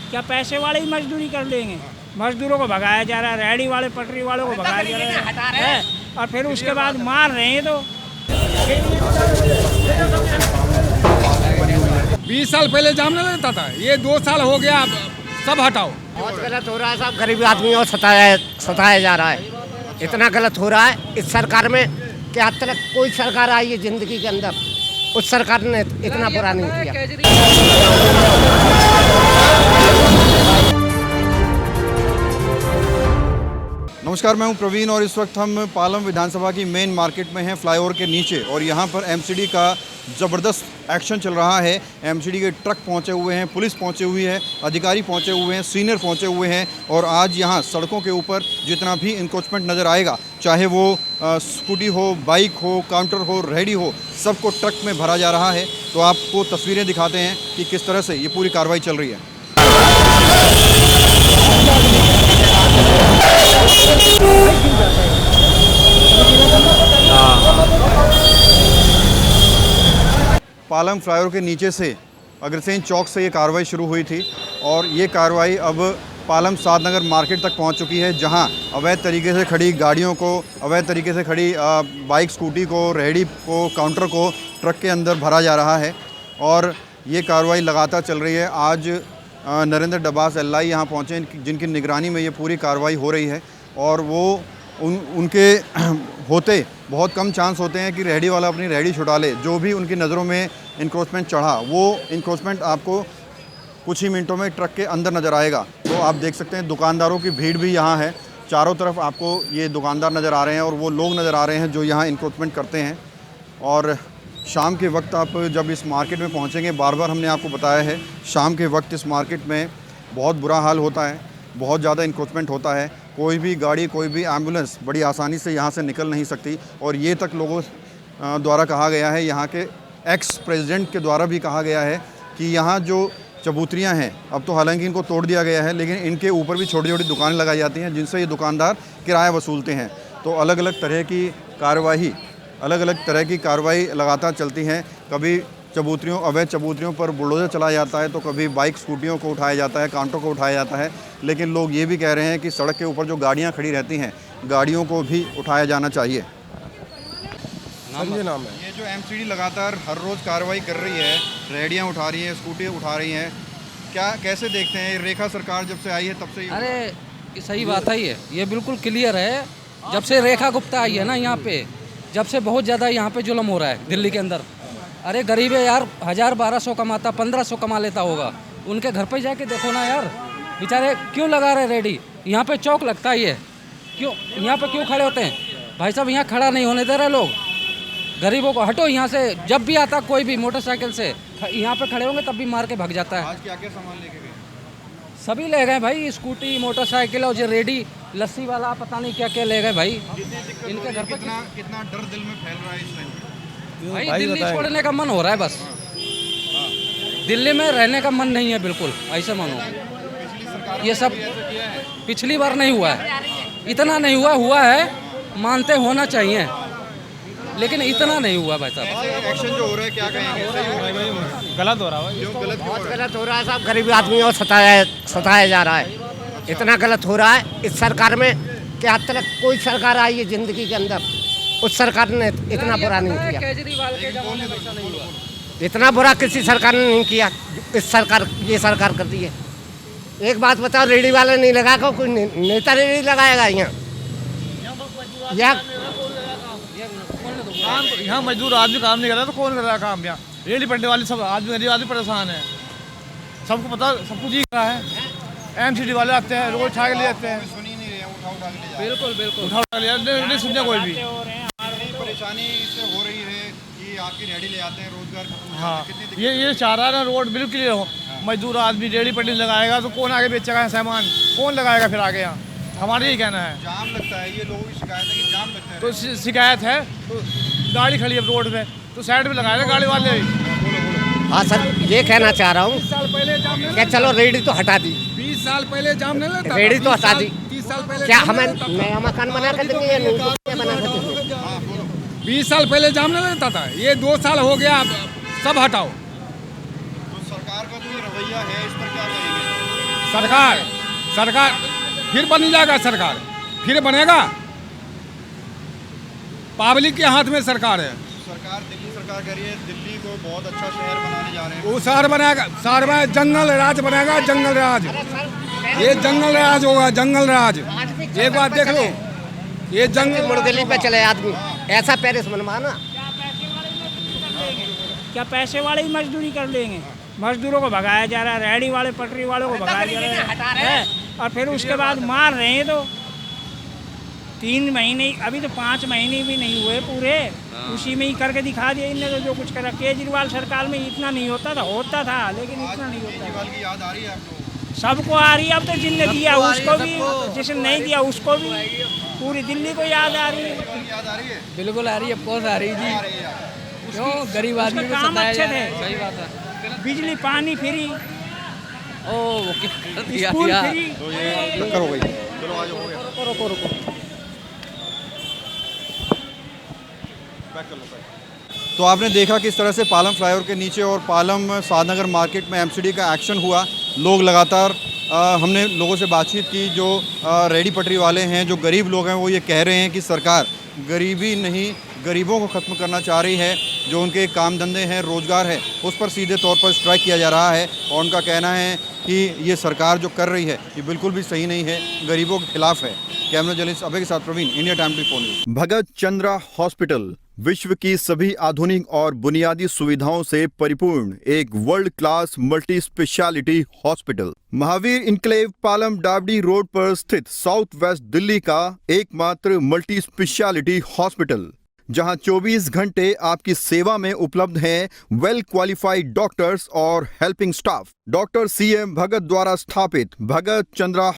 क्या पैसे वाले ही मजदूरी कर लेंगे? मजदूरों को भगाया जा रहा है, रेहड़ी वाले पटरी वालों को भगाया जा रहा है और फिर उसके बाद मार रहे हैं। तो 20 साल पहले जाम नहीं लगता था, ये 2 साल हो गया, अब सब हटाओ। बहुत गलत हो रहा है साहब, गरीब आदमियों को सताया जा रहा है। इतना गलत हो रहा है इस सरकार में कि आज तक कोई सरकार आई है जिंदगी के अंदर, उस सरकार ने इतना बुरा नहीं किया। नमस्कार, मैं हूं प्रवीण और इस वक्त हम पालम विधानसभा की मेन मार्केट में हैं, फ्लाईओवर के नीचे। और यहां पर एमसीडी का ज़बरदस्त एक्शन चल रहा है। एमसीडी के ट्रक पहुंचे हुए हैं, पुलिस पहुंची हुई है, अधिकारी पहुंचे हुए हैं, सीनियर पहुंचे हुए हैं। और आज यहां सड़कों के ऊपर जितना भी इंक्रोचमेंट नज़र आएगा, चाहे वो स्कूटी हो, बाइक हो, काउंटर हो, रेहड़ी हो, सबको ट्रक में भरा जा रहा है। तो आपको तस्वीरें दिखाते हैं कि किस तरह से ये पूरी कार्रवाई चल रही है। पालम फ्लाईओवर के नीचे से अग्रसेन चौक से ये कार्रवाई शुरू हुई थी और ये कार्रवाई अब पालम सादनगर मार्केट तक पहुंच चुकी है, जहां अवैध तरीके से खड़ी गाड़ियों को, अवैध तरीके से खड़ी बाइक, स्कूटी को, रेहड़ी को, काउंटर को ट्रक के अंदर भरा जा रहा है। और ये कार्रवाई लगातार चल रही है। आज नरेंद्र डबास एलआई यहाँ पहुँचे, जिनकी निगरानी में ये पूरी कार्रवाई हो रही है। और वो उनके होते बहुत कम चांस होते हैं कि रेहड़ी वाला अपनी रेहड़ी छुड़ा ले। जो भी उनकी नज़रों में इंक्रोचमेंट चढ़ा, वो इंक्रोचमेंट आपको कुछ ही मिनटों में ट्रक के अंदर नज़र आएगा। तो आप देख सकते हैं दुकानदारों की भीड़ भी यहाँ है। चारों तरफ आपको ये दुकानदार नज़र आ रहे हैं और वो लोग नज़र आ रहे हैं जो यहाँ इंक्रोचमेंट करते हैं। और शाम के वक्त आप जब इस मार्केट में पहुँचेंगे, बार बार हमने आपको बताया है, शाम के वक्त इस मार्केट में बहुत बुरा हाल होता है, बहुत ज़्यादा इंक्रोचमेंट होता है। कोई भी गाड़ी, कोई भी एम्बुलेंस बड़ी आसानी से यहाँ से निकल नहीं सकती। और ये तक लोगों द्वारा कहा गया है, यहाँ के एक्स प्रेसिडेंट के द्वारा भी कहा गया है कि यहाँ जो चबूतरियाँ हैं, अब तो हालांकि इनको तोड़ दिया गया है, लेकिन इनके ऊपर भी छोटी छोटी दुकानें लगाई जाती हैं जिनसे ये दुकानदार किराया वसूलते हैं। तो अलग अलग तरह की कार्रवाई लगातार चलती हैं। कभी अवैध चबूतरियों पर बुलडोज़र चलाया जाता है, तो कभी बाइक, स्कूटियों को उठाया जाता है, काउंटर को उठाया जाता है। लेकिन लोग ये भी कह रहे हैं कि सड़क के ऊपर जो गाड़ियां खड़ी रहती हैं, गाड़ियों को भी उठाया जाना चाहिए। संजय नाम है। ये जो एमसीडी लगातार हर रोज़ कार्रवाई कर रही है, रेहड़ियाँ उठा रही हैं, स्कूटी उठा रही हैं, क्या कैसे देखते हैं? रेखा सरकार जब से आई है तब से अरे सही बात है, ये बिल्कुल क्लियर है। जब से रेखा गुप्ता आई है ना यहाँ पे, जब से बहुत ज़्यादा यहाँ पे जुल्म हो रहा है दिल्ली के अंदर। अरे गरीब है यार, 1000-1200 कमाता, 1500 कमा लेता होगा। उनके घर पे जाके देखो ना यार, बेचारे क्यों लगा रहे रेडी? यहाँ पे चौक लगता ही है, क्यों यहाँ पे क्यों खड़े होते हैं भाई साहब? यहाँ खड़ा नहीं होने दे रहे लोग गरीबों को। हटो यहाँ से। जब भी आता कोई भी मोटरसाइकिल से यहाँ पे खड़े होंगे तब भी मार के भाग जाता है। आज क्या क्या सामान लेके गए? सभी ले गए भाई, स्कूटी, मोटरसाइकिल और जो रेडी, लस्सी वाला, पता नहीं क्या क्या ले गए भाई। इनके घर पे कितना डर दिल में फैल रहा है इस टाइम? भाई दिल्ली छोड़ने का मन हो रहा है बस। दिल्ली में रहने का मन नहीं है बिल्कुल, ऐसे मानो। ये सब पिछली बार नहीं हुआ है, इतना नहीं हुआ है, मानते होना चाहिए, लेकिन इतना नहीं हुआ भाई साहब। एक्शन जो हो रहा है क्या कहेंगे? सही हो रहा है? गलत हो रहा है। क्यों गलत हो बहुत रहा है? गलत हो रहा है साहब, गरीब आदमियों को सताया जा रहा है। इतना गलत हो रहा है इस सरकार में कि आज तक कोई सरकार आई है जिंदगी के अंदर, उस सरकार ने इतना बुरा नहीं किया। केजरीवाल के जमाने में ऐसा नहीं हुआ। इतना बुरा किसी सरकार ने नहीं किया, ये सरकार कर दी है। एक बात बताओ, रेहड़ी वाला नहीं लगाएगा, कोई नेता रेहड़ी लगाएगा यहाँ? यहाँ मजदूर आदमी काम नहीं कर रहा तो कौन कर रहा है काम? यहाँ रेहड़ी पड़ने वाले सब आदमी, गरीब आदमी परेशान है। सबको पता, सब कुछ दिख रहा है। एमसीडी वाले आते हैं, रोड उठा के ले जाते हैं। सुन ही नहीं रहे हैं, उठा के ले जा रहे हैं। बिल्कुल उठा के ले जाते हैं, नहीं सुनते कोई भी। परेशानी इससे हो रही है कि आपकी रेहड़ी ले आते हैं, रोजगार खत्म हो हाँ, जाता है। कितनी ये चाह रहा है ना, रोड बिल्कुल क्लियर हो। मजदूर आदमी रेहड़ी पट्टी लगाएगा तो कौन आगे बेचेगा सामान? कौन लगाएगा फिर आगे? यहाँ हमारा यही कहना है। जाम लगता है, ये लोगों की शिकायत है कि जाम लगता है। तो शिकायत है, तो गाड़ी खड़ी है रोड पे, तो साइड में लगाएगा गाड़ी वाले। हाँ सर, ये कहना चाह रहा हूँ 20 साल पहले जाम नहीं क्या, चलो रेहड़ी तो हटा दी, 20 साल पहले जाम नहीं लगता, रेहड़ी तो हटा दी। 30 साल पहले क्या जाम हमें नहीं लगता। नया मकान बना कर देंगे या नहीं? बना कर देंगे? 20 साल पहले जाम नहीं लगता था, ये 2 साल हो गया, अब सब हटाओ। तो सरकार का जो ये रवैया है इस पर क्या कहेंगे? सरकार फिर बन जाएगा, सरकार फिर बनेगा। पब्लिक के हाथ में सरकार है। सरकार, दिल्ली सरकार कह रही है दिल्ली को बहुत अच्छा शहर बनाने जा रहे हैं। वो शहर बनेगा, शहर में जंगल राज बनेगा, जंगल राज। ये जंगल राज होगा, जंगल राज। एक बात देख लो, ये जंगल मुर्गली पे चले आदमी, ऐसा पेरिस बनवाना। क्या पैसे वाले ही मजदूरी कर लेंगे? मजदूरों को भगाया जा रहा है, रेहड़ी वाले पटरी वालों को भगाया जा रहा है, और फिर उसके बाद मार रहे हैं। तो 3 महीने, अभी तो 5 महीने भी नहीं हुए पूरे, उसी में ही करके दिखा दिया इनने। तो जो कुछ करा केजरीवाल सरकार में इतना नहीं होता था, लेकिन इतना नहीं होता। केजरीवाल की याद आ रही है आपको? सबको आ रही है, अब तो जिसने दिया उसको भी, जिसने नहीं दिया उसको भी, पूरी दिल्ली को याद आ रही है। याद आ रही है? बिल्कुल आ रही है, ऑफकोर्स आ रही जी। क्यों गरीब आदमी उसके को काम सताया अच्छे जा रहा है। थे। सही बात है। बिजली पानी फ्री, ओ दिया स्कूल दिया। फ्री। तो ये टक्कर हो गई। चलो आज हो गया। रुको। तो आपने देखा किस तरह से पालम फ्लाईओवर के नीचे और पालम सादनगर मार्केट में एमसीडी का एक्शन हुआ। लोग लगातार हमने लोगों से बातचीत की, जो रेडी पटरी वाले हैं, जो गरीब लोग हैं, वो ये कह रहे हैं कि सरकार गरीबी नहीं, गरीबों को ख़त्म करना चाह रही है। जो उनके काम धंधे हैं, रोज़गार है, उस पर सीधे तौर पर स्ट्राइक किया जा रहा है। और उनका कहना है कि ये सरकार जो कर रही है ये बिल्कुल भी सही नहीं है, गरीबों के खिलाफ है। कैमरा जर्नलिस्ट अभय के साथ प्रवीण, इंडिया टाइम 24 न्यूज़। भगत चंद्रा हॉस्पिटल विश्व की सभी आधुनिक और बुनियादी सुविधाओं से परिपूर्ण एक world class multi speciality hospital, Mahavir enclave Palam Dabri road पर स्थित साउथ वेस्ट दिल्ली का एकमात्र मल्टी स्पेशलिटी हॉस्पिटल, जहां 24 घंटे आपकी सेवा में उपलब्ध हैं वेल क्वालिफाइड डॉक्टर्स और हेल्पिंग स्टाफ। डॉक्टर CM भगत द्वारा स्थापित भगत चंद्रा